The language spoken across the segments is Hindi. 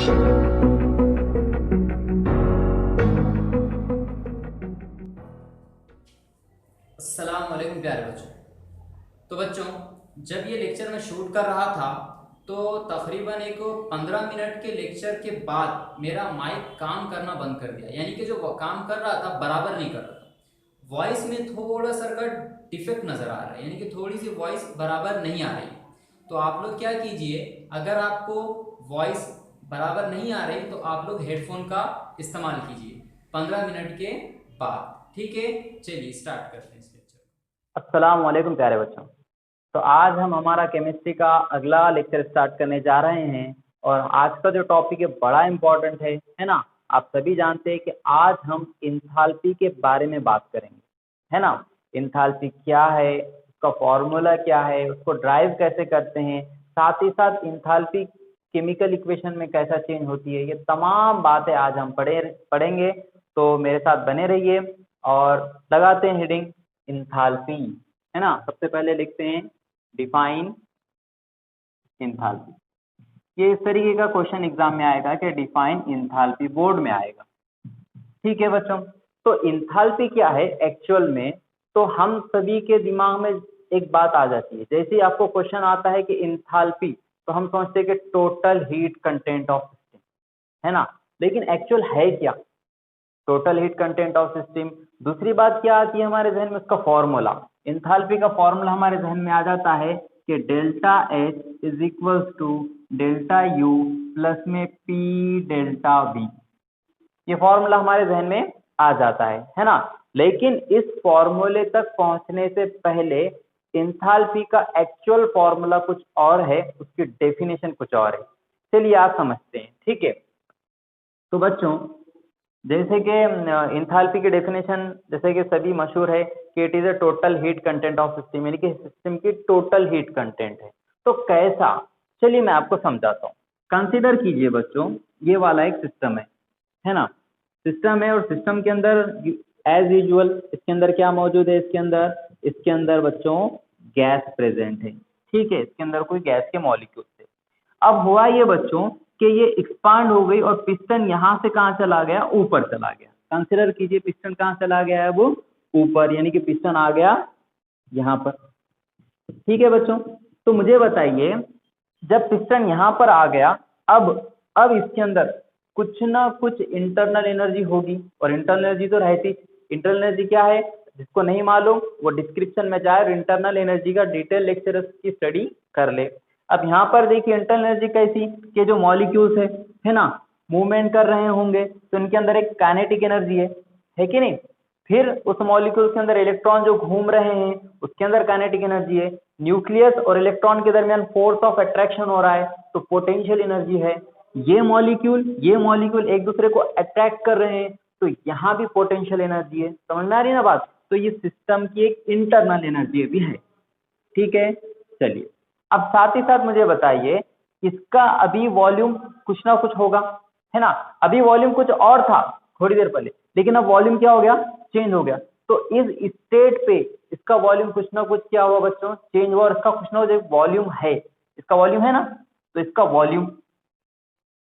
अस्सलाम वालेकुम प्यारे बच्चों। तो बच्चों, जब ये लेक्चर मैं शूट कर रहा था तो तकरीबन एक 15 मिनट के लेक्चर के बाद मेरा माइक काम करना बंद कर दिया, यानी कि जो वो काम कर रहा था बराबर नहीं कर रहा था। वॉइस में थोड़ा सा का डिफेक्ट नज़र आ रहा है, यानी कि थोड़ी सी वॉइस बराबर नहीं आ रही। तो आप लोग क्या कीजिए, अगर आपको वॉइस बराबर नहीं आ रही तो आप लोग हेडफोन का इस्तेमाल कीजिए 15 मिनट के बाद। ठीक है, चलिए स्टार्ट करते हैं इस लेक्चर। अस्सलाम वालेकुम प्यारे बच्चों। तो आज हम हमारा केमिस्ट्री का अगला लेक्चर स्टार्ट करने जा रहे हैं और आज का जो टॉपिक है बड़ा इम्पोर्टेंट है ना। आप सभी जानते हैं कि आज हम इंथाल्पी के बारे में बात करेंगे, है ना। इंथाल्पी क्या है, उसका फॉर्मूला क्या है, उसको ड्राइव कैसे करते हैं, साथ ही साथ इंथाल्पी केमिकल इक्वेशन में कैसा चेंज होती है, ये तमाम बातें आज हम पढ़ेंगे। तो मेरे साथ बने रहिए और लगाते हैं हेडिंग इंथाल्पी, है ना। सबसे पहले लिखते हैं डिफाइन इंथाल्पी। ये इस तरीके का क्वेश्चन एग्जाम में आएगा कि डिफाइन इंथाल्पी, बोर्ड में आएगा। ठीक है बच्चों, तो इंथाल्पी क्या है एक्चुअल में, तो हम सभी के दिमाग में एक बात आ जाती है, जैसे ही आपको क्वेश्चन आता है कि इंथाल्पी, तो हम सोचते हैं कि total heat content of system, है ना। लेकिन एक्चुअल है क्या total heat content of system. दूसरी बात क्या आती है हमारे जहन में, उसका फॉर्मूला। इंथाल्पी का फॉर्मूला हमारे जहन में आ जाता है कि delta H is equal to delta U plus में पी डेल्टा वी। ये फॉर्मूला हमारे जहन में आ जाता है ना। लेकिन इस फॉर्मूले तक पहुंचने से पहले इंथाल्पी का एक्चुअल फॉर्मूला कुछ और है, उसकी डेफिनेशन कुछ और है। चलिए आप समझते हैं, ठीक है। तो बच्चों, जैसे कि इंथाल्पी की डेफिनेशन जैसे कि सभी मशहूर है कि it is a total heat content of system, यानी कि सिस्टम की टोटल हीट कंटेंट है। तो कैसा, चलिए मैं आपको समझाता हूँ। कंसीडर कीजिए बच्चों, ये वाला एक सिस्टम है ना। सिस्टम है और सिस्टम के अंदर एज यूजुअल इसके अंदर क्या मौजूद है, इसके अंदर बच्चों गैस प्रेजेंट है। ठीक है, इसके अंदर कोई गैस के मॉलिक्यूल है। अब हुआ ये बच्चों कि ये एक्सपांड हो गई और पिस्टन यहाँ से कहाँ चला गया, ऊपर चला गया। कंसिडर कीजिए पिस्टन कहाँ चला गया है, वो ऊपर, यानी कि पिस्टन आ गया यहाँ पर। ठीक है बच्चों, तो मुझे बताइए जब पिस्टन यहाँ पर आ गया, अब इसके अंदर कुछ ना कुछ इंटरनल एनर्जी होगी, और इंटरनल एनर्जी तो रहती। इंटरनल एनर्जी क्या है, जिसको नहीं मालूम वो डिस्क्रिप्शन में जाए और इंटरनल एनर्जी का डिटेल लेक्चर की स्टडी कर ले। अब यहाँ पर देखिए इंटरनल एनर्जी कैसी, कि जो मॉलिक्यूल्स है ना, मूवमेंट कर रहे होंगे तो इनके अंदर एक काइनेटिक एनर्जी है कि नहीं। फिर उस मॉलिक्यूल के अंदर इलेक्ट्रॉन जो घूम रहे हैं उसके अंदर काइनेटिक एनर्जी है। न्यूक्लियस और इलेक्ट्रॉन के दरमियान फोर्स ऑफ अट्रैक्शन हो रहा है तो पोटेंशियल एनर्जी है। ये मॉलिक्यूल एक दूसरे को अट्रैक्ट कर रहे हैं तो यहाँ भी पोटेंशियल एनर्जी है। समझ में आ रही है ना बात। तो ये सिस्टम की एक इंटरनल एनर्जी भी है। ठीक है, चलिए अब साथ ही साथ मुझे बताइए, इसका अभी वॉल्यूम कुछ ना कुछ होगा, है ना। अभी वॉल्यूम कुछ और था थोड़ी देर पहले, लेकिन अब वॉल्यूम क्या हो गया, चेंज हो गया। तो इस स्टेट पे इसका वॉल्यूम कुछ ना कुछ क्या हुआ बच्चों, चेंज हुआ, और इसका कुछ ना कुछ वॉल्यूम है। इसका वॉल्यूम है ना, तो इसका वॉल्यूम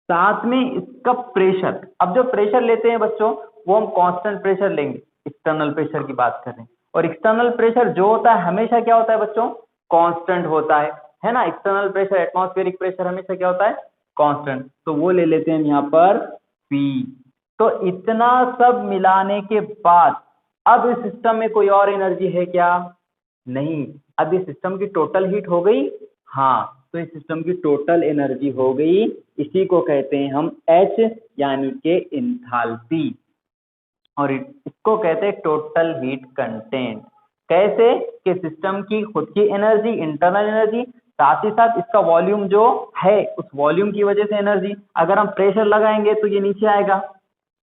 साथ में इसका प्रेशर। अब जो प्रेशर लेते हैं बच्चों वो हम कांस्टेंट प्रेशर लेंगे, एक्सटर्नल प्रेशर की बात कर रहे हैं। और एक्सटर्नल प्रेशर जो होता है हमेशा क्या होता है बच्चों, कांस्टेंट होता है ना। एक्सटर्नल प्रेशर, एटमॉस्फेरिक प्रेशर हमेशा क्या होता है, कांस्टेंट। तो वो ले लेते हैं यहाँ पर P। तो इतना सब मिलाने के बाद अब इस सिस्टम में कोई और एनर्जी है क्या, नहीं। अब इस सिस्टम की टोटल हीट हो गई, हाँ, तो इस सिस्टम की टोटल एनर्जी हो गई। इसी को कहते हैं हम H, यानी के इंथाल्पी, और इसको कहते हैं टोटल हीट कंटेंट। कैसे, कि सिस्टम की खुद की एनर्जी, इंटरनल एनर्जी, साथ ही साथ इसका वॉल्यूम जो है उस वॉल्यूम की वजह से एनर्जी। अगर हम प्रेशर लगाएंगे तो ये नीचे आएगा,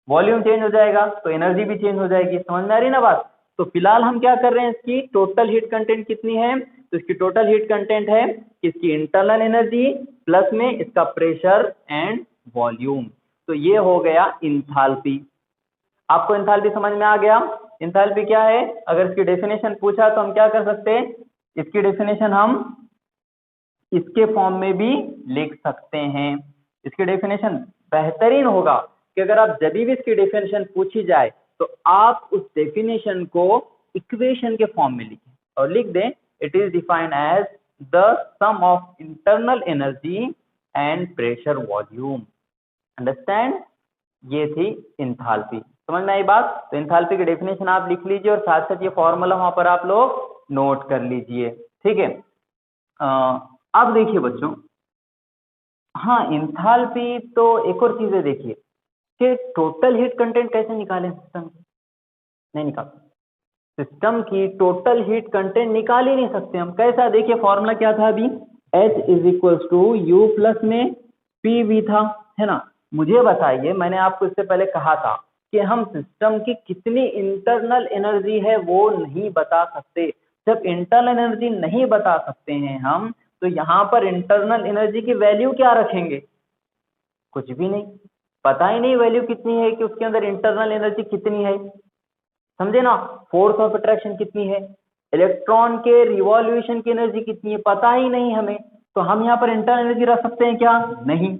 वॉल्यूम चेंज हो जाएगा तो एनर्जी भी चेंज हो जाएगी। समझ में आ रही ना बात। तो फिलहाल हम क्या कर रहे हैं, इसकी टोटल हीट कंटेंट कितनी है, तो इसकी टोटल हीट कंटेंट है इसकी इंटरनल एनर्जी प्लस में इसका प्रेशर एंड वॉल्यूम। तो ये हो गया इंथाल्पी। आपको इंथाल्पी समझ में आ गया। इंथाल्पी क्या है, अगर इसकी डेफिनेशन पूछा तो हम क्या कर सकते हैं, इसकी डेफिनेशन हम इसके फॉर्म में भी लिख सकते हैं। इसकी डेफिनेशन बेहतरीन होगा कि अगर आप जब भी इसकी डेफिनेशन पूछी जाए तो आप उस डेफिनेशन को इक्वेशन के फॉर्म में लिखें और लिख दें it is defined as the sum of internal energy and pressure volume. Understand? ये थी इंथाल्पी। समझ में आई बात? तो इंथाल्पी की डेफिनेशन आप लिख लीजिए और साथ साथ ये फॉर्मूला वहां पर आप लोग नोट कर लीजिए। ठीक है, अब देखिए बच्चों, हाँ इंथाल्पी तो एक और चीज है, देखिए कि टोटल हीट कंटेंट कैसे निकालें सिस्टम की? नहीं निकाल, सिस्टम की टोटल हीट कंटेंट निकाल ही नहीं सकते हम। कैसा? देखिए फॉर्मूला क्या था अभी, H is equal to U plus में पी वी था, है ना। मुझे बताइए, मैंने आपको इससे पहले कहा था कि हम सिस्टम की कितनी इंटरनल एनर्जी है वो नहीं बता सकते। जब इंटरनल एनर्जी नहीं बता सकते हैं हम, तो यहाँ पर इंटरनल एनर्जी की वैल्यू क्या रखेंगे? कुछ भी नहीं, पता ही नहीं वैल्यू कितनी है कि उसके अंदर इंटरनल एनर्जी कितनी है। समझे ना? फोर्स ऑफ अट्रैक्शन कितनी है, इलेक्ट्रॉन के रिवॉल्यूशन की एनर्जी कितनी है, पता ही नहीं हमें। तो हम यहाँ पर इंटरनल एनर्जी रख सकते हैं क्या? नहीं।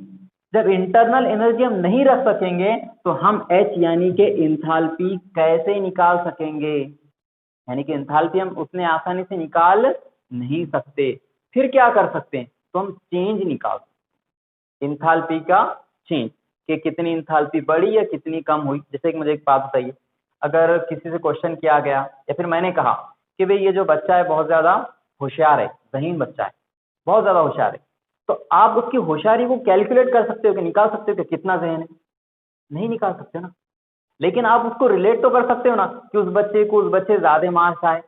जब इंटरनल एनर्जी हम नहीं रख सकेंगे तो हम H यानी कि इंथाल्पी कैसे निकाल सकेंगे? यानी कि इंथाल्पी हम उतने आसानी से निकाल नहीं सकते। फिर क्या कर सकते हैं? तो हम चेंज निकाल सकते हैं, इंथाल्पी का चेंज, कि कितनी इंथाल्पी बढ़ी या कितनी कम हुई। जैसे कि मुझे एक बात बताइए, अगर किसी से क्वेश्चन किया गया या फिर मैंने कहा कि भाई ये जो बच्चा है बहुत ज्यादा होशियार है, ज़हीन बच्चा है, बहुत ज्यादा होशियार है, तो आप उसकी होशियारी को कैलकुलेट कर सकते हो कि निकाल सकते हो कि कितना ज़हन है? नहीं निकाल सकते ना। लेकिन आप उसको रिलेट तो कर सकते हो ना कि उस बच्चे ज्यादा मार्क्स आए,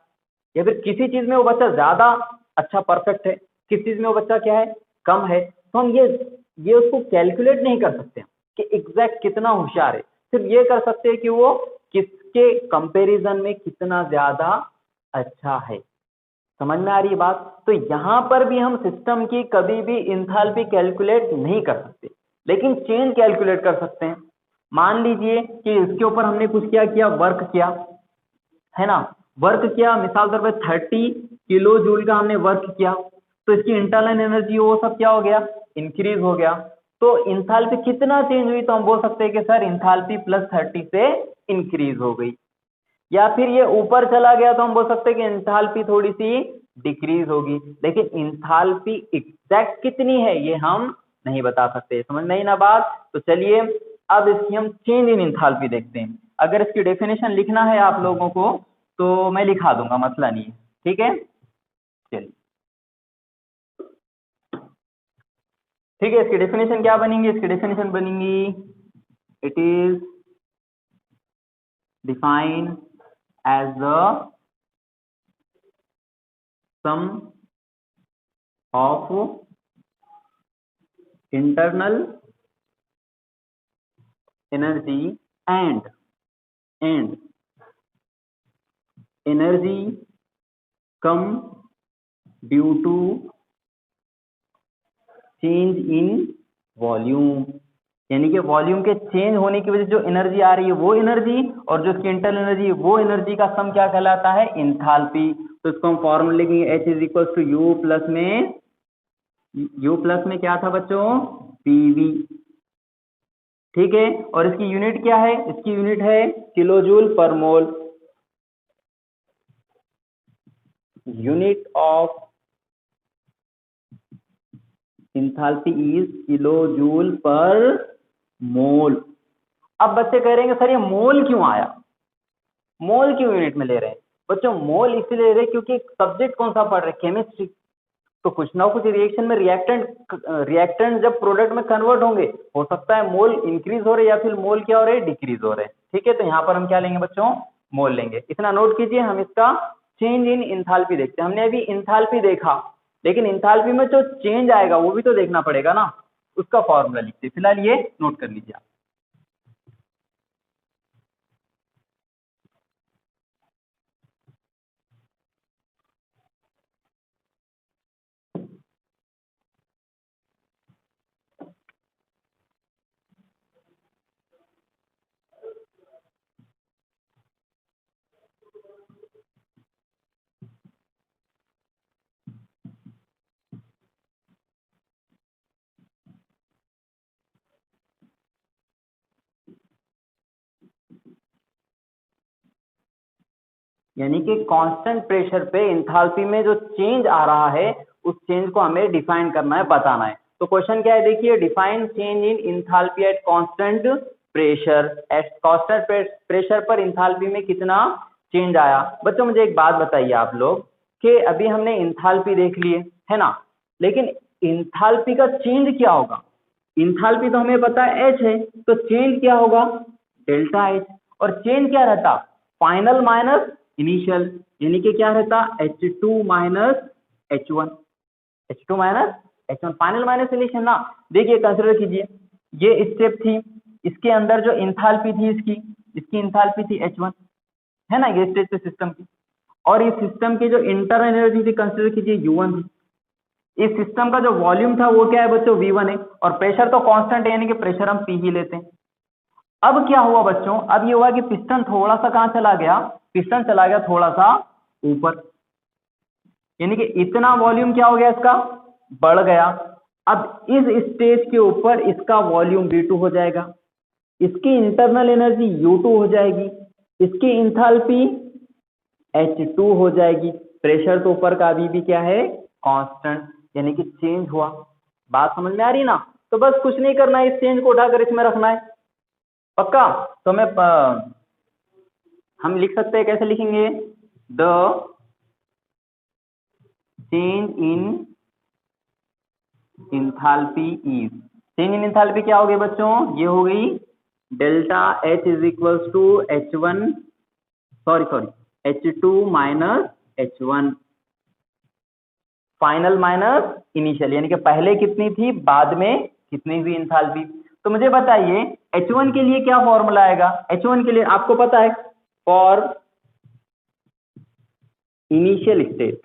या फिर किसी चीज में वो बच्चा ज्यादा अच्छा परफेक्ट है, किस चीज में वो बच्चा क्या है, कम है। तो हम ये उसको कैलकुलेट नहीं कर सकते कि एग्जैक्ट कितना होशियार है। सिर्फ ये कर सकते हैं कि वो किसके कंपैरिजन में कितना ज्यादा अच्छा है। समझ में आ रही है बात? तो यहां पर भी हम सिस्टम की कभी भी इंथाल्पी कैलकुलेट नहीं कर सकते, लेकिन चेंज कैलकुलेट कर सकते हैं। मान लीजिए कि इसके ऊपर हमने कुछ किया वर्क किया, है ना, वर्क किया, मिसाल तौर पर 30 किलो जूल का हमने वर्क किया, तो इसकी इंटरनल एनर्जी वो सब क्या हो गया, इंक्रीज हो गया। तो इंथाल्पी कितना चेंज हुई? तो हम बोल सकते हैं कि सर इंथाल्पी +30 से इंक्रीज हो गई। या फिर ये ऊपर चला गया तो हम बोल सकते हैं कि इंथाल्पी थोड़ी सी डिक्रीज होगी, लेकिन इंथाल्पी एग्जैक्ट कितनी है ये हम नहीं बता सकते। समझ नहीं ना बात? तो चलिए अब इसकी हम चेंज इन इंथाल्पी देखते हैं। अगर इसकी डेफिनेशन लिखना है आप लोगों को तो मैं लिखा दूंगा, मसला नहीं है। ठीक है, चलिए ठीक है। इसकी डेफिनेशन क्या बनेंगी? इसकी डेफिनेशन बनेंगी it is defined as the sum of internal energy and energy come due to change in volume। यानी कि वॉल्यूम के चेंज होने की वजह से जो एनर्जी आ रही है वो एनर्जी, और जो इसकी इंटरनल एनर्जी है वो एनर्जी का सम क्या कहलाता है? इंथाल्पी। तो इसको हम फॉर्मूला लिखेंगे H is equal to U plus में क्या था बच्चों? पीवी। ठीक है, और इसकी यूनिट क्या है? इसकी यूनिट है kilojoule per mole. Unit of enthalpy is kilojoule per mole. अब बच्चे कह रहे हैं सर ये मोल क्यों आया, मोल क्यों यूनिट में ले रहे हैं? बच्चों मोल इसलिए ले रहे हैं क्योंकि सब्जेक्ट कौन सा पढ़ रहे हैं? केमिस्ट्री। तो कुछ ना कुछ रिएक्शन में रिएक्टेंट जब प्रोडक्ट में कन्वर्ट होंगे, हो सकता है मोल इंक्रीज हो रहे या फिर मोल क्या हो रहे हैं? डिक्रीज हो रहे हैं। ठीक है, तो यहाँ पर हम क्या लेंगे बच्चों? मोल लेंगे। इतना नोट कीजिए। हम इसका चेंज इन इंथाल्पी देखते हैं। हमने अभी इंथाल्पी देखा, लेकिन इंथाल्पी में जो चेंज आएगा वो भी तो देखना पड़ेगा ना, उसका फॉर्मूला लिखते हैं। फिलहाल ये नोट कर लीजिए आप। यानी कि कांस्टेंट प्रेशर पे इंथैल्पी में जो चेंज आ रहा है उस चेंज को हमें डिफाइन करना है, बताना है। तो क्वेश्चन क्या है, देखिए, define change in enthalpy at constant pressure. At constant pressure पर इंथैल्पी में कितना चेंज आया। बच्चों मुझे एक बात बताइए आप लोग कि अभी हमने इंथैल्पी देख लिए है ना, लेकिन इंथैल्पी का चेंज क्या होगा। इंथैल्पी तो हमें पता है H है, तो चेंज क्या होगा, डेल्टा H। और चेंज क्या रहता, फाइनल माइनस इनिशियल, यानी कि क्या रहता, H2 minus H1, H2 minus H1, final minus initial ना। देखिए कंसिडर कीजिए, ये स्टेप थी, इसके अंदर जो इंथैल्पी थी इसकी इंथैल्पी थी H1 है ना, ये स्टेज पे सिस्टम की। और इस सिस्टम की जो इंटरनल एनर्जी थी कंसिडर कीजिए U1 थी। इस सिस्टम का जो वॉल्यूम था वो क्या है बच्चों, V1 है। और प्रेशर तो कांस्टेंट है, यानी कि प्रेशर हम P ही लेते हैं। अब क्या हुआ बच्चों, अब ये हुआ कि पिस्टन थोड़ा सा कहां चला गया, पिस्टन चला गया थोड़ा सा ऊपर, यानी कि इतना वॉल्यूम क्या हो गया, इसका बढ़ गया। अब इस स्टेज के ऊपर इसका वॉल्यूम V2 हो जाएगा, इसकी इंटरनल एनर्जी U2 हो जाएगी, इसकी इंथैल्पी H2 हो जाएगी। प्रेशर तो ऊपर का अभी भी क्या है, कांस्टेंट, यानी कि चेंज हुआ। बात समझ में आ रही ना। तो बस कुछ नहीं करना है, इस चेंज को उठाकर इसमें रखना है, पक्का। तो हम लिख सकते हैं, कैसे लिखेंगे, the change in enthalpy is, change in enthalpy क्या हो गई बच्चों, ये हो गई delta H is equals to H1 sorry H2 minus H1, final minus initial, यानी कि पहले कितनी थी बाद में कितनी हुई इंथैल्पी। तो मुझे बताइए H1 के लिए क्या फॉर्मूला आएगा। H1 के लिए आपको पता है, फॉर इनिशियल स्टेट,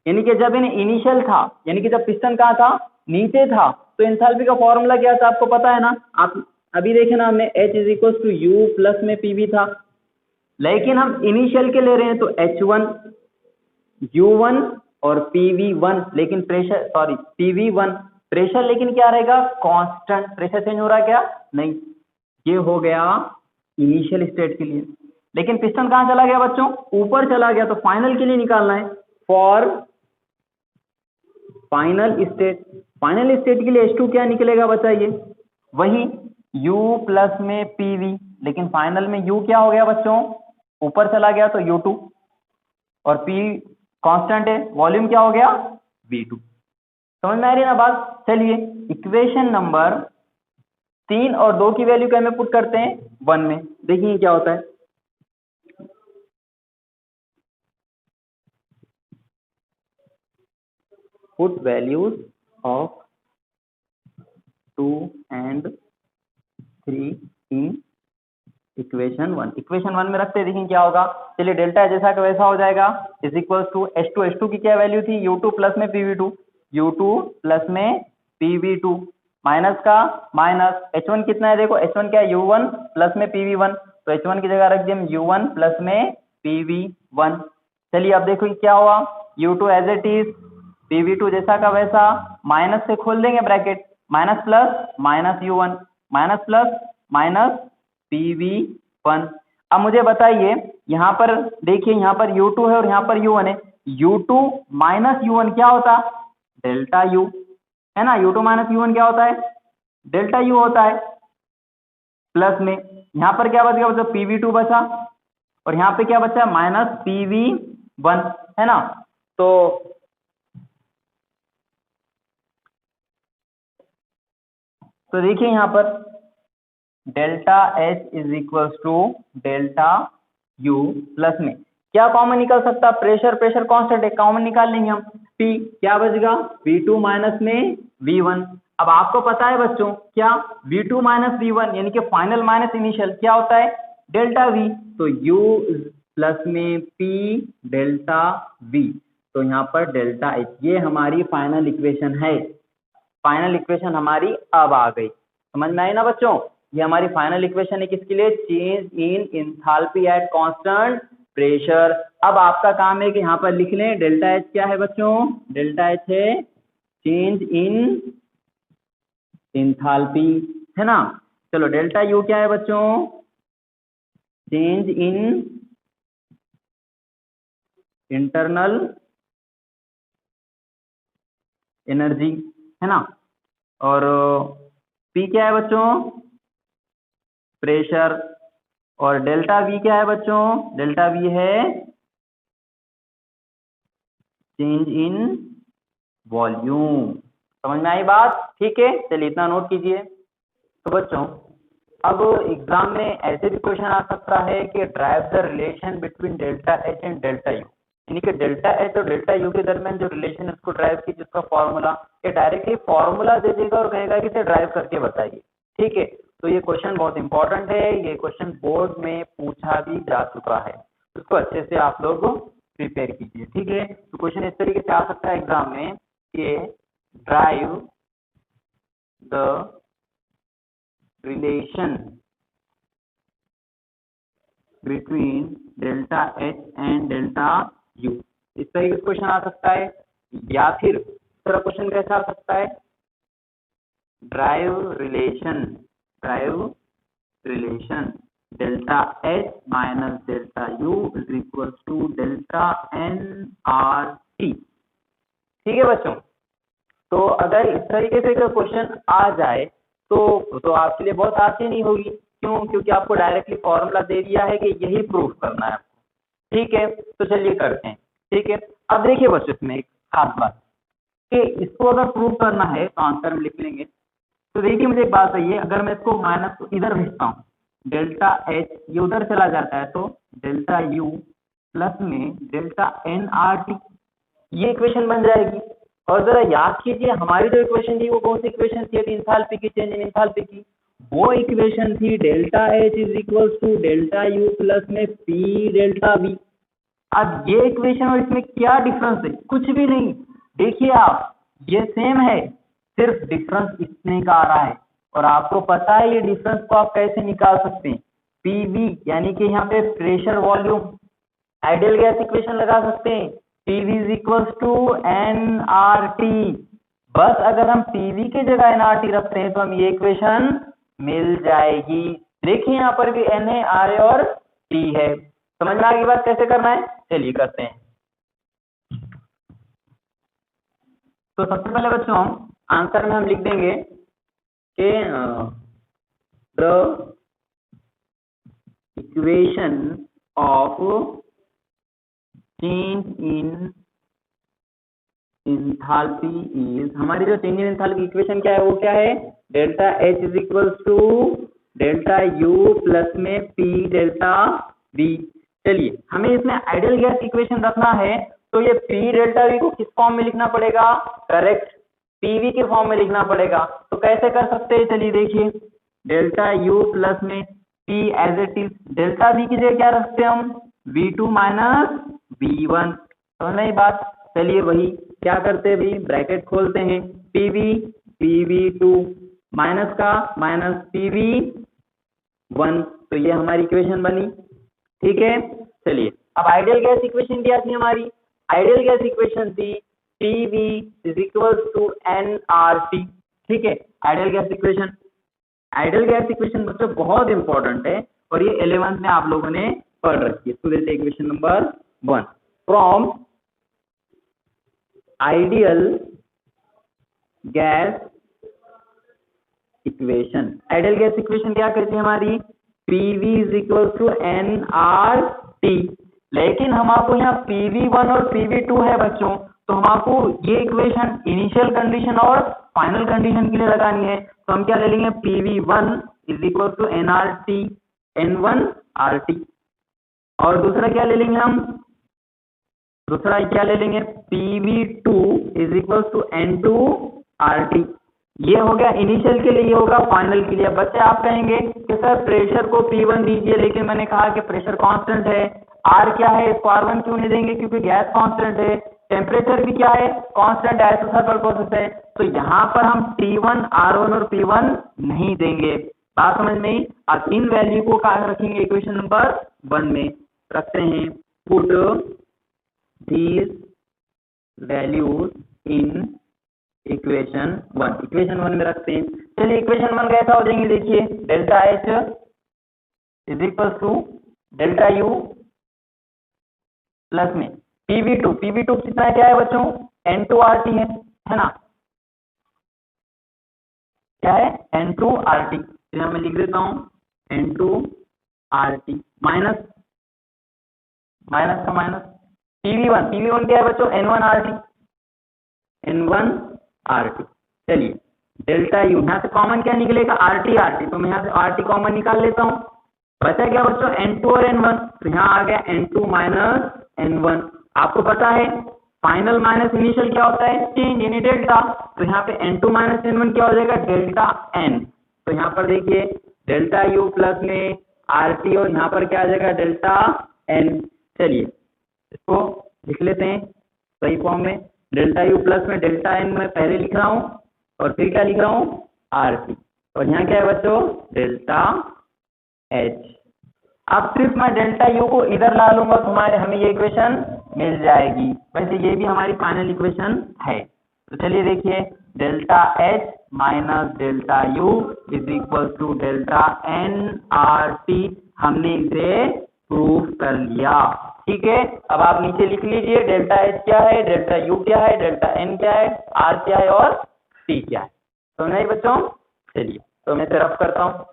यानी कि जब इनिशियल था, यानी कि जब पिस्टन कहाँ था, नीचे था, तो इंथैल्पी का फॉर्मूला क्या था आपको पता है ना। आप अभी देखे ना, हमने H is equal to U plus में PV था, लेकिन हम इनिशियल के ले रहे हैं तो H1 U1 और PV1, लेकिन प्रेशर सॉरी PV1 प्रेशर, लेकिन क्या रहेगा, कांस्टेंट। प्रेशर चेंज हो रहा है क्या, नहीं। ये हो गया इनिशियल स्टेट के लिए। लेकिन पिस्टन कहां चला गया बच्चों, ऊपर चला गया, तो फाइनल के लिए निकालना है, for final state. Final state के लिए H2 क्या निकलेगा बताइए, वही U प्लस में PV, लेकिन फाइनल में U क्या हो गया बच्चों, ऊपर चला गया तो U2, और P कांस्टेंट है, वॉल्यूम क्या हो गया, V2। समझ में आ रही है ना बात। चलिए इक्वेशन नंबर 3 और 2 की वैल्यू क्या में पुट करते हैं, 1 में, देखिए क्या होता है। Put values of 2 and 3 in equation 1। Equation 1 में रखते हैं, देखिए क्या होगा। चलिए डेल्टा जैसा का वैसा हो जाएगा, इज इक्वल टू H2 की क्या वैल्यू थी, U2 प्लस में PV2, U2 प्लस में PV2 माइनस का माइनस, H1 कितना है देखो, H1 क्या है, U1 प्लस में PV1, तो H1 की जगह रख दिए हम U1 प्लस में PV1। चलिए अब देखो क्या हुआ, U2 as it is, PV2 जैसा का वैसा, माइनस से खोल देंगे bracket, minus plus minus U1 minus plus minus PV1। अब मुझे बताइए यहाँ पर देखिए, यहाँ पर U2 है और यहाँ पर U1 है, U2 माइनस U1 क्या होता, डेल्टा U है ना। U2 माइनस U1 क्या होता है, डेल्टा U होता है। प्लस में यहाँ पर क्या बच गया बच्चों, PV2 बचा, और यहाँ पे क्या बचा, माइनस PV1 है ना। तो देखिए यहाँ पर delta H is equal to delta U plus में क्या कॉमन निकल सकता, प्रेशर कांस्टेंट है, कॉमन निकाल लेंगे हम, P क्या बचेगा, V2 माइनस में V1। अब आपको पता है बच्चों क्या, V2 माइनस V1 यानी कि फाइनल माइनस इनिशियल क्या होता है, डेल्टा V। तो U प्लस में P डेल्टा V, तो यहाँ पर डेल्टा H, ये हमारी फाइनल इक्वेशन है। फाइनल इक्वेशन हमारी अब आ गई, समझ में आई ना बच्चों। ये हमारी फाइनल इक्वेशन है किसके लिए, change in enthalpy at constant pressure. अब आपका काम है कि यहाँ पर लिख लें डेल्टा H क्या है बच्चों, डेल्टा H है चेंज इन इंथैल्पी है ना। चलो डेल्टा U क्या है बच्चों, चेंज इन इंटरनल एनर्जी, है ना। और P क्या है बच्चों, प्रेशर। और डेल्टा V क्या है बच्चों, डेल्टा V है चेंज इन वॉल्यूम। समझ में आई बात, ठीक है। चलिए इतना नोट कीजिए। तो बच्चों अब एग्जाम में ऐसे भी क्वेश्चन आ सकता है कि drive the relation between delta H and delta U, यानी कि डेल्टा एच और डेल्टा यू के दरमियान जो रिलेशन है उसको ड्राइव कीजिए, उसका फॉर्मूला, ये डायरेक्टली फॉर्मूला दे देगा और कहेगा कि इसे ड्राइव करके बताइए, ठीक है। तो ये क्वेश्चन बहुत इंपॉर्टेंट है, ये क्वेश्चन बोर्ड में पूछा भी जा चुका है, उसको अच्छे से आप लोग प्रिपेयर कीजिए, ठीक है। तो क्वेश्चन इस तरीके से आ सकता है एग्जाम में कि drive the relation between delta H and delta U, इस तरीके से क्वेश्चन आ सकता है। या फिर दूसरा क्वेश्चन कैसा आ सकता है, derive relation delta H minus delta U is equal to delta NRT, ठीक है बच्चों। तो अगर इस तरीके से क्वेश्चन आ जाए तो आपके लिए बहुत आसानी होगी, क्यों, क्योंकि आपको डायरेक्टली फॉर्मूला दे दिया है कि यही प्रूफ करना है, ठीक है। तो चलिए करते हैं, ठीक है। अब देखिए बच्चों इसमें एक खास बात कि इसको अगर प्रूफ करना है तो आंसर में लिख लेंगे। तो देखिए मुझे एक बात चाहिए, अगर मैं इसको माइनस को इधर भेजता हूँ, डेल्टा एच ये उधर चला जाता है तो डेल्टा यू प्लस में डेल्टा NRT, ये इक्वेशन बन जाएगी। और जरा याद कीजिए हमारी जो इक्वेशन थी वो कौन सी इक्वेशन थी, इंथैल्पी की, चेंज इन इंथैल्पी की, वो इक्वेशन थी delta H is equal to delta U plus में पी डेल्टा वी। अब ये इक्वेशन और इसमें क्या डिफरेंस है, कुछ भी नहीं। देखिए आप ये सेम है, सिर्फ डिफरेंस इतने का आ रहा है। और आपको पता है ये डिफरेंस को आप कैसे निकाल सकते हैं, पीवी यानी कि यहाँ पे pressure volume, ideal gas equation लगा सकते हैं, PV is equals to NRT। बस अगर हम PV के जगह NRT रखते हैं तो हम ये इक्वेशन मिल जाएगी। देखिए यहाँ पर भी N है, R है और T है। समझ में आ गई बात कैसे करना है, चलिए करते हैं। तो सबसे पहले बच्चों आंसर में हम लिख देंगे कि the equation of change in enthalpy is, हमारी जो चेंज इन इंथैल्पी इक्वेशन क्या है वो क्या है, delta H is equal to delta U plus में पी डेल्टा वी। चलिए हमें इसमें आइडियल गैस इक्वेशन रखना है तो ये पी डेल्टा वी को किस फॉर्म में लिखना पड़ेगा, करेक्ट, पीवी के फॉर्म में लिखना पड़ेगा। तो कैसे कर सकते हैं, चलिए देखिए, डेल्टा यू प्लस में P as it is, delta V की जगह क्या रखते हैं हम, V2 माइनस V1, समझ में बात। चलिए वही क्या करते हैं भाई, ब्रैकेट खोलते हैं, PV2 माइनस का माइनस PV1, तो ये हमारी इक्वेशन बनी, ठीक है। चलिए अब आइडियल गैस इक्वेशन क्या थी हमारी, आइडियल गैस इक्वेशन थी PV is equal to NRT, ठीक है। आइडियल गैस इक्वेशन बच्चों बहुत इंपॉर्टेंट है और ये 11th में आप लोगों ने पढ़ रखी है। तो देखते equation number 1, from ideal gas equation, ideal gas equation क्या करती है हमारी, PV is equal to NRT, लेकिन हम आपको यहाँ PV1 और PV2 है बच्चों, तो हम आपको ये इक्वेशन इनिशियल कंडीशन और फाइनल कंडीशन के लिए लगानी है। तो हम क्या ले लेंगे, PV1 is equal to NRT N1RT, और दूसरा क्या ले लेंगे हम, दूसरा क्या ले लेंगे, PV2 is equal to N2RT। ये हो गया इनिशियल के लिए, ये होगा फाइनल के लिए। बच्चे आप कहेंगे कि सर प्रेशर को P1 दीजिए, लेकिन मैंने कहा कि प्रेशर कांस्टेंट है, R क्या है, इसको R1 क्यों नहीं देंगे, क्योंकि गैस कांस्टेंट है, टेम्परेचर भी क्या है, कांस्टेंट आइसोथर्मल प्रोसेस है, तो यहाँ पर हम T1, R1 और P1 नहीं देंगे। बात समझ में आई। अब इन वैल्यू को कहाँ रखेंगे, इक्वेशन नंबर 1 में रखते हैं, put these values in equation 1 में रखते हैं। चलिए इक्वेशन 1 कैसा हो जाएंगे, देखिए, delta H is equal to delta U plus में PV2 कितना क्या है बच्चों, N2RT है ना, क्या है N2RT, तो यहाँ मैं लिख देता हूँ N2RT माइनस का माइनस, PV1 क्या है बच्चों, N1RT। चलिए डेल्टा यू, यहाँ से कॉमन क्या निकलेगा, RT, तो मैं यहाँ से RT कॉमन निकाल लेता हूँ, बचा क्या बच्चों N2 और N1, तो यहाँ आ गया N2 माइनस N1। आपको पता है फाइनल माइनस इनिशियल क्या होता है, चेंज यानी डेल्टा, तो यहाँ पे N2 माइनस N1 क्या हो जाएगा, डेल्टा N। तो यहाँ पर देखिए डेल्टा यू प्लस में RT और यहाँ पर क्या आ जाएगा, डेल्टा N। चलिए इसको लिख लेते हैं सही फॉर्म में, डेल्टा यू प्लस में डेल्टा N मैं पहले लिख रहा हूँ और फिर क्या लिख रहा हूँ, RT, और यहाँ क्या है बच्चों, डेल्टा H। अब सिर्फ मैं डेल्टा यू को इधर ला लूंगा तो हमें ये इक्वेशन मिल जाएगी, वैसे ये भी हमारी फाइनल इक्वेशन है। तो चलिए देखिए delta H minus delta U is equal to delta NRT, हमने इसे प्रूफ कर लिया। ठीक है, अब आप नीचे लिख लीजिए डेल्टा H क्या है, डेल्टा यू क्या है, डेल्टा N क्या है, R क्या है और T क्या है। तो नहीं बच्चों, चलिए तो मैं इसे रफ करता हूँ।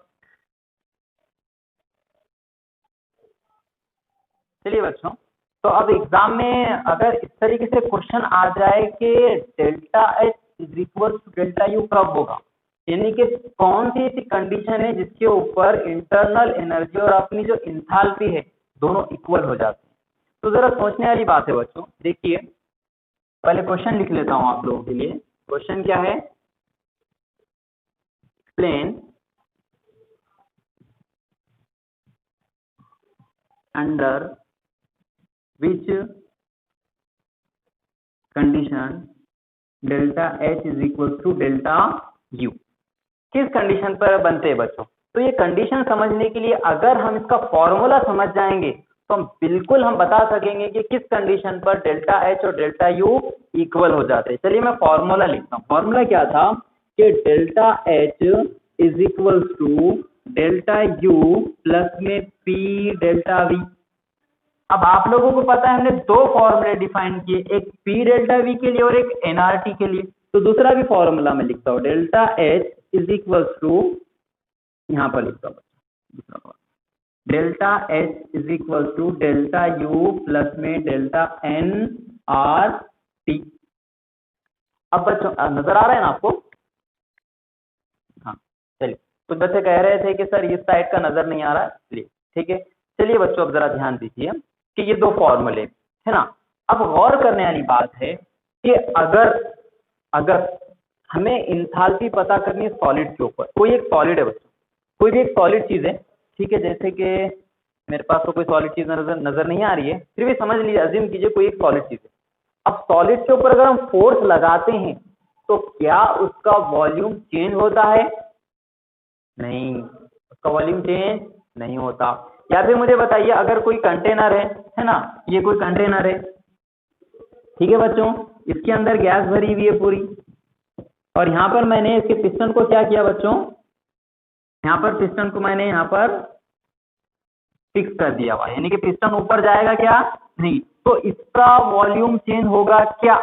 चलिए बच्चों, तो अब एग्जाम में अगर इस तरीके से क्वेश्चन आ जाए कि delta H is equal to delta U कब होगा, यानी कि कौन सी ऐसी कंडीशन है जिसके ऊपर इंटरनल एनर्जी और अपनी जो इंथैल्पी है दोनों इक्वल हो जाते हैं। तो जरा सोचने वाली बात है बच्चों। देखिए पहले क्वेश्चन लिख लेता हूं आप लोगों के लिए। क्वेश्चन क्या है, explain under which condition delta H is equal to delta U, किस कंडीशन पर बनते हैं बच्चों। तो ये कंडीशन समझने के लिए अगर हम इसका फॉर्मूला समझ जाएंगे तो हम बता सकेंगे कि किस कंडीशन पर डेल्टा H और डेल्टा U इक्वल हो जाते हैं। चलिए मैं फॉर्मूला लिखता हूँ। फॉर्मूला क्या था कि delta H is equal to delta U plus में P डेल्टा V। अब आप लोगों को पता है हमने दो फॉर्मूले डिफाइन किए, एक P डेल्टा V के लिए और एक NRT के लिए। तो दूसरा भी फॉर्मूला में लिखता हूँ, delta H is equal to, यहाँ पर लिखता हूँ दूसरा formula, delta H is equal to delta U plus में डेल्टा NRT। अब बच्चों नजर आ रहा है ना आपको, हाँ चलिए, कुछ बच्चे कह रहे थे कि सर इस साइड का नजर नहीं आ रहा है, चलिए ठीक है। चलिए बच्चों अब जरा ध्यान दीजिए कि ये दो फॉर्मूले है ना। अब गौर करने वाली बात है कि अगर हमें इंथैल्पी पता करनी है सॉलिड के ऊपर, कोई एक सॉलिड है बच्चों, कोई भी एक सॉलिड चीज है, ठीक है, जैसे कि मेरे पास तो कोई सॉलिड चीज नजर नहीं आ रही है, फिर भी समझ लीजिए, अज्यूम कीजिए कोई एक सॉलिड चीज है। अब सॉलिड के ऊपर अगर हम फोर्स लगाते हैं तो क्या उसका वॉल्यूम चेंज होता है, नहीं, उसका वॉल्यूम चेंज नहीं होता। या फिर मुझे बताइए अगर कोई कंटेनर है ना, ये कोई कंटेनर है, ठीक है बच्चों, इसके अंदर गैस भरी हुई है पूरी, और यहाँ पर मैंने इसके पिस्टन को क्या किया बच्चों, यहाँ पर पिस्टन को मैंने यहाँ पर फिक्स कर दिया हुआ, यानी कि पिस्टन ऊपर जाएगा क्या, नहीं, तो इसका वॉल्यूम चेंज होगा क्या,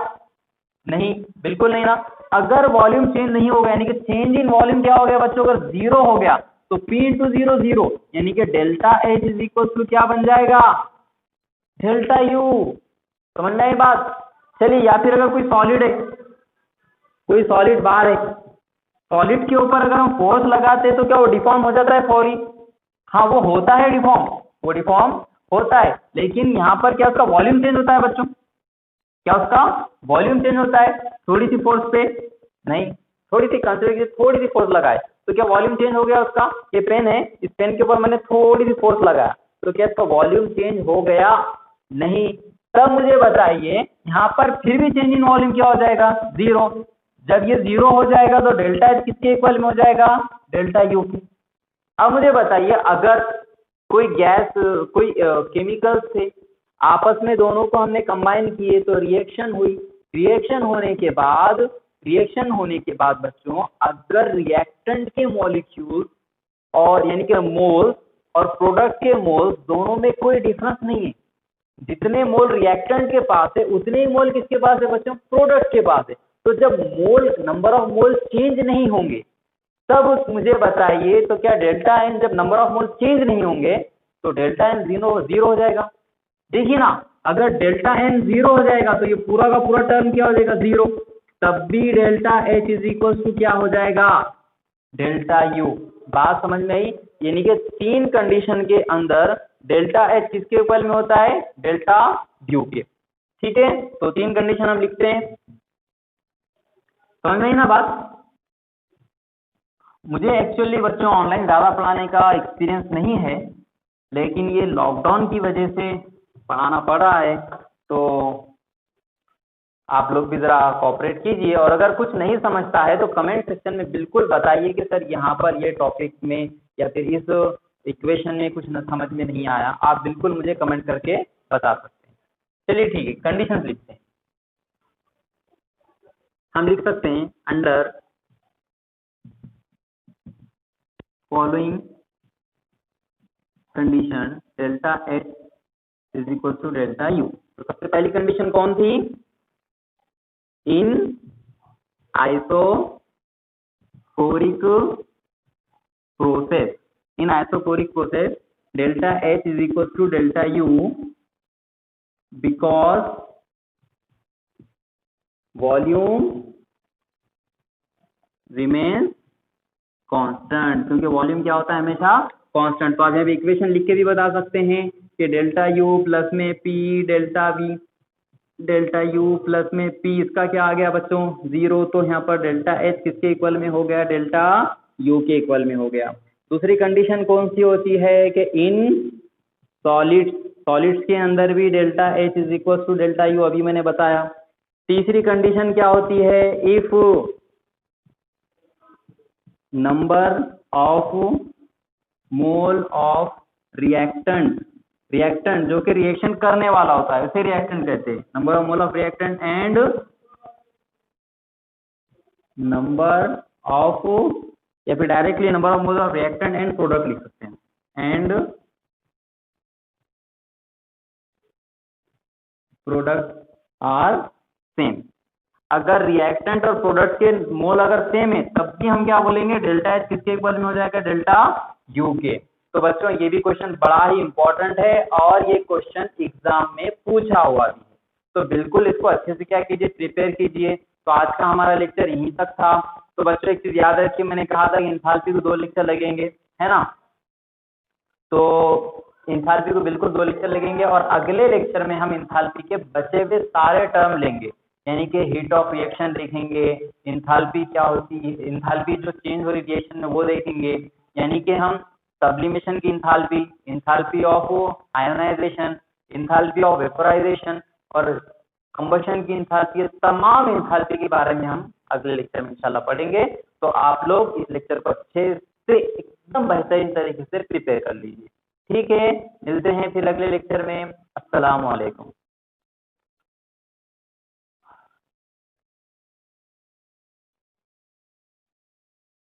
नहीं, बिल्कुल नहीं ना। अगर वॉल्यूम चेंज नहीं होगा यानी कि चेंज इन वॉल्यूम क्या हो गया बच्चों, अगर जीरो हो गया तो P इंटू जीरो जीरो, यानी कि delta H is equal to क्या बन जाएगा, डेल्टा U। समझ में आई बात। चलिए या फिर अगर कोई सॉलिड है, कोई सॉलिड बार है, सॉलिड के ऊपर अगर हम फोर्स लगाते हैं तो क्या वो डिफॉर्म हो जाता है फौरी, हाँ वो होता है डिफॉर्म, वो डिफॉर्म होता है, लेकिन यहाँ पर क्या उसका वॉल्यूम चेंज होता है बच्चों, क्या उसका वॉल्यूम चेंज होता है थोड़ी सी फोर्स पे, नहीं, थोड़ी सी कंसीडर कीजिए, थोड़ी सी फोर्स लगाए तो क्या वॉल्यूम चेंज हो गया उसका। ये पेन है, इस पेन के ऊपर मैंने थोड़ी सी फोर्स लगाया तो क्या इसका वॉल्यूम चेंज हो गया, नहीं। तब मुझे बताइए यहाँ पर फिर भी चेंज इन वॉल्यूम क्या हो जाएगा, जीरो। जब ये जीरो हो जाएगा तो डेल्टा H किसके इक्वल में हो जाएगा, डेल्टा U के। अब मुझे बताइए अगर कोई गैस, कोई केमिकल्स थे, आपस में दोनों को हमने कंबाइन किए तो रिएक्शन हुई, रिएक्शन होने के बाद बच्चों अगर रिएक्टेंट के मॉलिक्यूल और यानी कि मोल्स और प्रोडक्ट के मोल्स दोनों में कोई डिफरेंस नहीं है, जितने मोल रिएक्टेंट के पास है उतने ही मोल किसके पास है बच्चों, प्रोडक्ट के पास है। तो जब मोल नंबर ऑफ मोल चेंज नहीं होंगे तब मुझे बताइए तो क्या डेल्टा एन, जब नंबर ऑफ मोल चेंज नहीं होंगे तो डेल्टा एन जीरो हो जाएगा। देखिए ना, अगर डेल्टा एन जीरो हो जाएगा तो ये पूरा का पूरा टर्म क्या हो जाएगा, जीरो। तब भी delta H is equal to क्या हो जाएगा, डेल्टा यू। बात समझ में आई? यानी कि 3 कंडीशन के अंदर डेल्टा एच किसके इक्वल में होता है, डेल्टा यू के। ठीक है, तो 3 कंडीशन हम लिखते हैं। समझ में आई ना बात? मुझे एक्चुअली बच्चों ऑनलाइन ज़्यादा पढ़ाने का एक्सपीरियंस नहीं है, लेकिन ये लॉकडाउन की वजह से पढ़ाना पड़ रहा है, तो आप लोग भी ज़रा कोऑपरेट कीजिए। और अगर कुछ नहीं समझता है तो कमेंट सेक्शन में बिल्कुल बताइए कि सर यहाँ पर ये टॉपिक में या फिर इस इक्वेशन में कुछ न समझ में नहीं आया, आप बिल्कुल मुझे कमेंट करके बता सकते हैं। चलिए ठीक है, कंडीशन लिखते हैं। हम लिख सकते हैं under following condition delta H is equal to delta U. तो सबसे पहली कंडीशन कौन थी, in isochoric process, in isochoric process delta H is equal to delta U because volume remains constant, क्योंकि वॉल्यूम क्या होता है हमेशा कांस्टेंट। तो आप यहाँ पे इक्वेशन लिख के भी बता सकते हैं कि डेल्टा यू प्लस में P delta we, delta U plus में पी, इसका क्या आ गया बच्चों, जीरो। तो यहाँ पर डेल्टा एच किसके इक्वल में हो गया, डेल्टा यू के इक्वल में हो गया। दूसरी कंडीशन कौन सी होती है कि इन सॉलिड्स के अंदर भी delta H is equal to delta U, अभी मैंने बताया। तीसरी कंडीशन क्या होती है, if number of mole of reactant, reactant जो कि रिएक्शन करने वाला होता है उसे रिएक्टेंट कहते हैं, number of mole of reactant and number of, या फिर directly number of mole of reactant and product लिख सकते हैं, एंड प्रोडक्ट आर सेम। अगर रिएक्टेंट और प्रोडक्ट के मोल अगर सेम है तब भी हम क्या बोलेंगे, डेल्टा एच किसके इक्वल में हो जाएगा, डेल्टा यू के। तो बच्चों ये भी क्वेश्चन बड़ा ही इंपॉर्टेंट है और ये क्वेश्चन एग्जाम में पूछा हुआ भी है, तो बिल्कुल इसको अच्छे से क्या कीजिए, प्रिपेयर कीजिए। तो आज का हमारा लेक्चर यहीं तक था। तो बच्चों एक चीज याद रखिए, मैंने कहा था कि इंथाल्पी को 2 लेक्चर लगेंगे, है ना। तो इंथाल्पी को बिल्कुल 2 लेक्चर लगेंगे और अगले लेक्चर में हम इंथाल्पी के बचे हुए सारे टर्म लेंगे, यानी कि हीट ऑफ रिएक्शन देखेंगे, इंथाल्पी क्या होती है, इंथाल्पी जो चेंज हो रही रिएक्शन में वो देखेंगे, यानी कि हम सब्लिमेशन की enthalpy, enthalpy of ionisation, enthalpy of vaporisation और कंबशन की इंथाल्पी, तमाम इंथाल्पी के बारे में हम अगले लेक्चर में इंशाल्लाह पढ़ेंगे। तो आप लोग इस लेक्चर को अच्छे से एकदम बेहतरीन तरीके से प्रिपेयर कर लीजिए। ठीक है, मिलते हैं फिर अगले लेक्चर में। अस्सलाम वालेकुम।